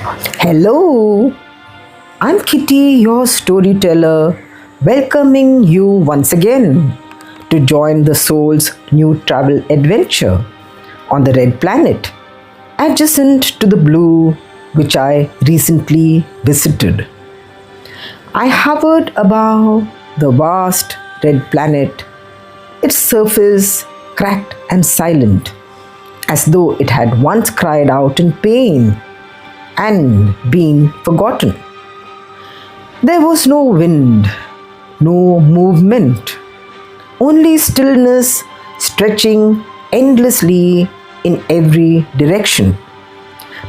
Hello, I'm Kitty, your storyteller, welcoming you once again to join the soul's new travel adventure on the red planet, adjacent to the blue, which I recently visited. I hovered above the vast red planet, its surface cracked and silent, as though it had once cried out in pain and been forgotten. There was no wind, no movement, only stillness stretching endlessly in every direction.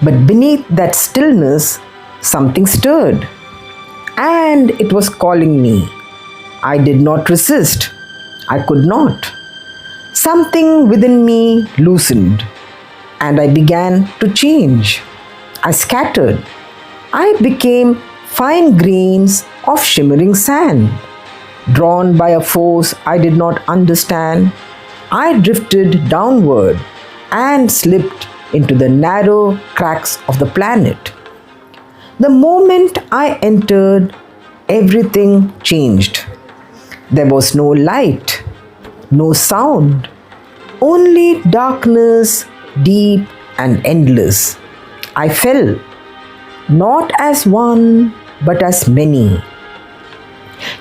But beneath that stillness, something stirred, and it was calling me. I did not resist. I could not. Something within me loosened, and I began to change. I scattered. I became fine grains of shimmering sand. Drawn by a force I did not understand, I drifted downward and slipped into the narrow cracks of the planet. The moment I entered, everything changed. There was no light, no sound, only darkness, deep and endless. I fell, not as one, but as many.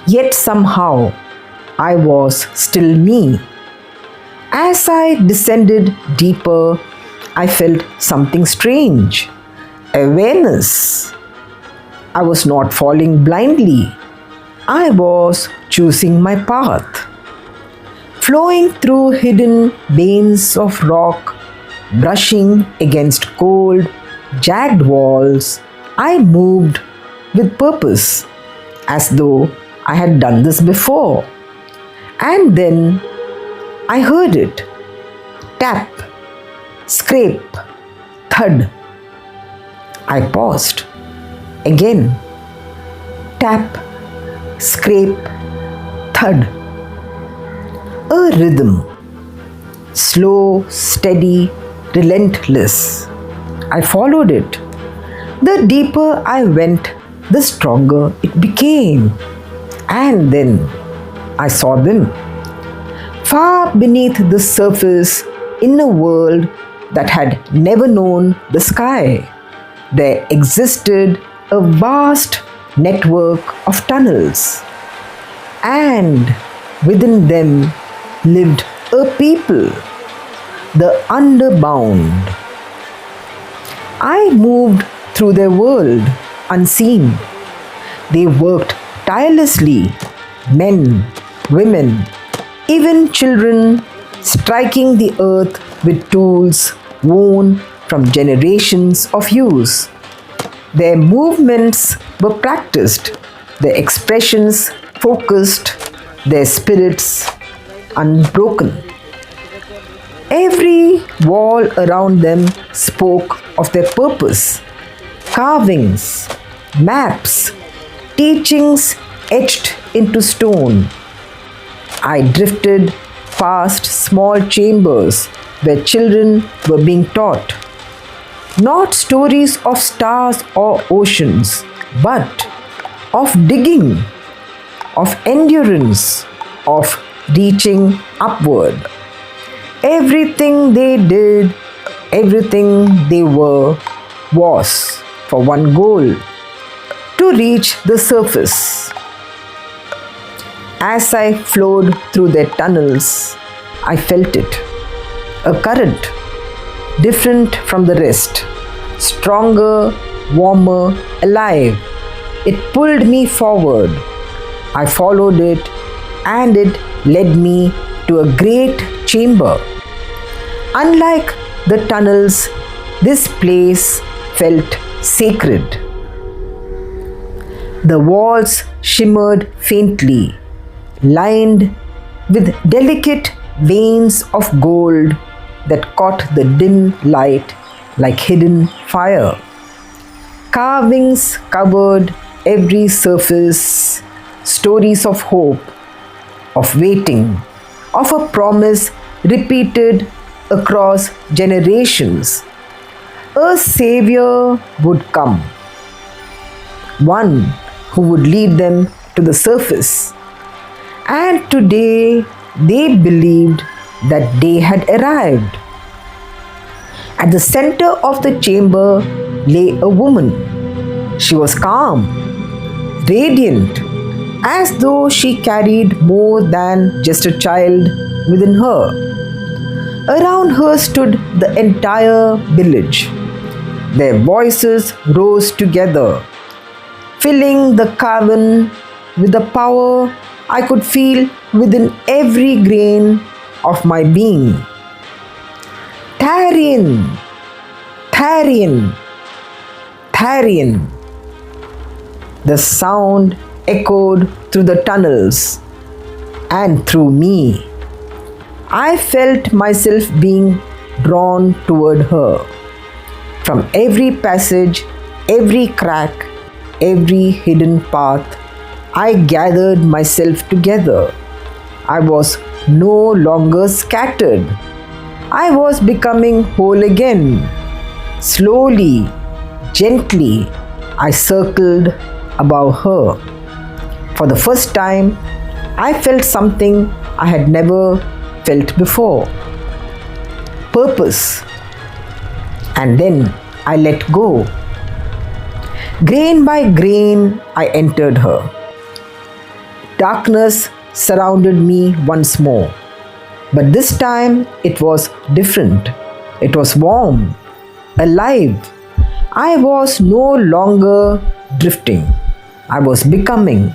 Yet somehow I was still me. As I descended deeper, I felt something strange. Awareness. I was not falling blindly. I was choosing my path. Flowing through hidden veins of rock, brushing against cold, jagged walls, I moved with purpose, as though I had done this before. And then I heard it. Tap, scrape, thud. I paused. Again. Tap, scrape, thud. A rhythm. Slow, steady, relentless. I followed it. The deeper I went, the stronger it became. And then I saw them. Far beneath the surface, in a world that had never known the sky, there existed a vast network of tunnels. And within them lived a people, the underbound. I moved through their world unseen. They worked tirelessly, men, women, even children, striking the earth with tools worn from generations of use. Their movements were practiced, their expressions focused, their spirits unbroken. Every wall around them spoke of their purpose. Carvings, maps, teachings etched into stone. I drifted past small chambers where children were being taught. Not stories of stars or oceans, but of digging, of endurance, of reaching upward. Everything they did, everything they were, was for one goal: to reach the surface. As I flowed through their tunnels, I felt it. A current, different from the rest, stronger, warmer, alive. It pulled me forward. I followed it, and it led me to a great chamber. Unlike the tunnels, this place felt sacred. The walls shimmered faintly, lined with delicate veins of gold that caught the dim light like hidden fire. Carvings covered every surface, stories of hope, of waiting, of a promise repeated across generations. A savior would come, one who would lead them to the surface. And today they believed that day had arrived. At the center of the chamber lay a woman. She was calm, radiant, as though she carried more than just a child within her. Around her stood the entire village. Their voices rose together, filling the cavern with the power I could feel within every grain of my being. Tharion! Tharion! Tharion! The sound echoed through the tunnels and through me. I felt myself being drawn toward her. From every passage, every crack, every hidden path, I gathered myself together. I was no longer scattered. I was becoming whole again. Slowly, gently, I circled above her. For the first time, I felt something I had never felt before. Purpose. And then I let go. Grain by grain, I entered her. Darkness surrounded me once more. But this time it was different. It was warm, alive. I was no longer drifting. I was becoming.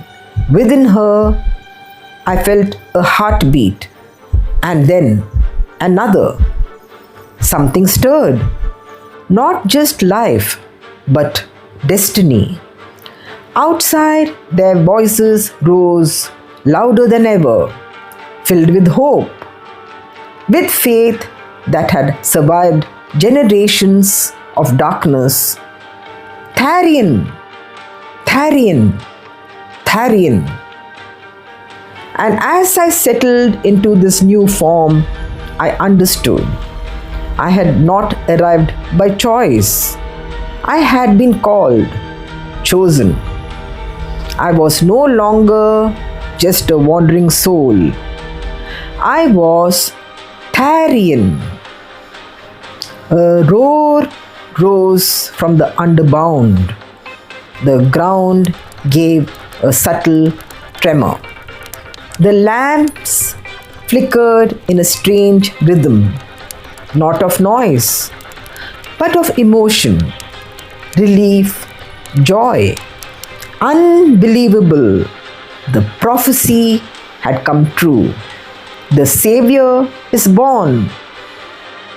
Within her, I felt a heartbeat. And then another. Something stirred. Not just life, but destiny. Outside, their voices rose louder than ever, filled with hope, with faith that had survived generations of darkness. Tharion! Tharion! Tharion! And as I settled into this new form, I understood. I had not arrived by choice. I had been called, chosen. I was no longer just a wandering soul. I was Tharion. A roar rose from the underbound. The ground gave a subtle tremor. The lamps flickered in a strange rhythm, not of noise, but of emotion, relief, joy. Unbelievable! The prophecy had come true. The Savior is born.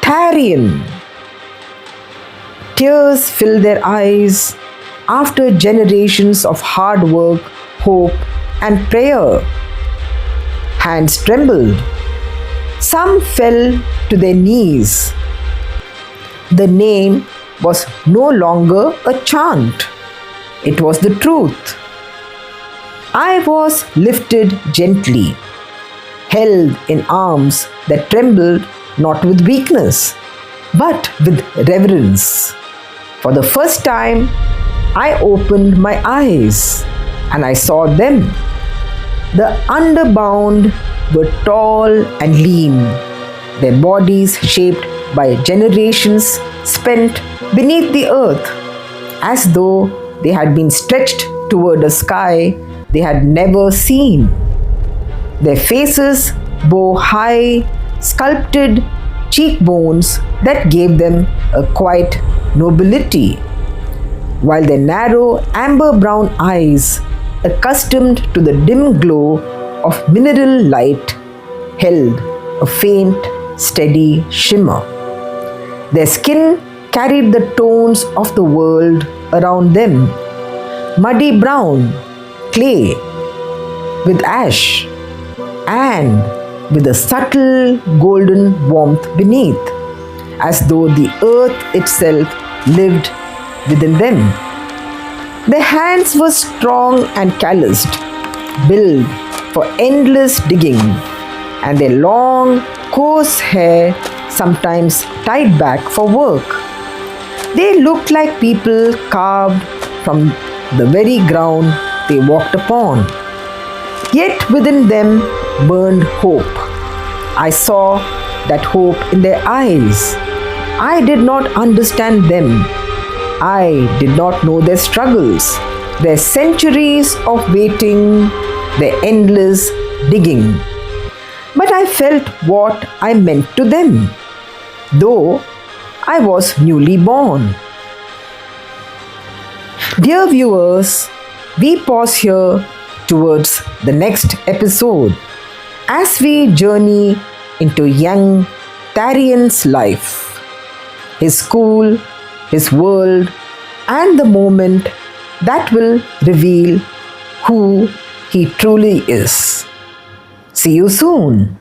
Tharion! Tears filled their eyes after generations of hard work, hope, and prayer. Hands trembled. Some fell to their knees. The name was no longer a chant. It was the truth. I was lifted gently, held in arms that trembled not with weakness, but with reverence. For the first time, I opened my eyes and I saw them. The underbound were tall and lean, their bodies shaped by generations spent beneath the earth, as though they had been stretched toward a sky they had never seen. Their faces bore high, sculpted cheekbones that gave them a quiet nobility, while their narrow amber brown eyes, accustomed to the dim glow of mineral light, held a faint, steady shimmer. Their skin carried the tones of the world around them, muddy brown, clay, with ash, and with a subtle golden warmth beneath, as though the earth itself lived within them. Their hands were strong and calloused, built for endless digging, and their long, coarse hair sometimes tied back for work. They looked like people carved from the very ground they walked upon. Yet within them burned hope. I saw that hope in their eyes. I did not understand them. I did not know their struggles, their centuries of waiting, their endless digging. But I felt what I meant to them, though I was newly born. Dear viewers, we pause here towards the next episode as we journey into young Tharion's life, his school, his world, and the moment that will reveal who he truly is. See you soon.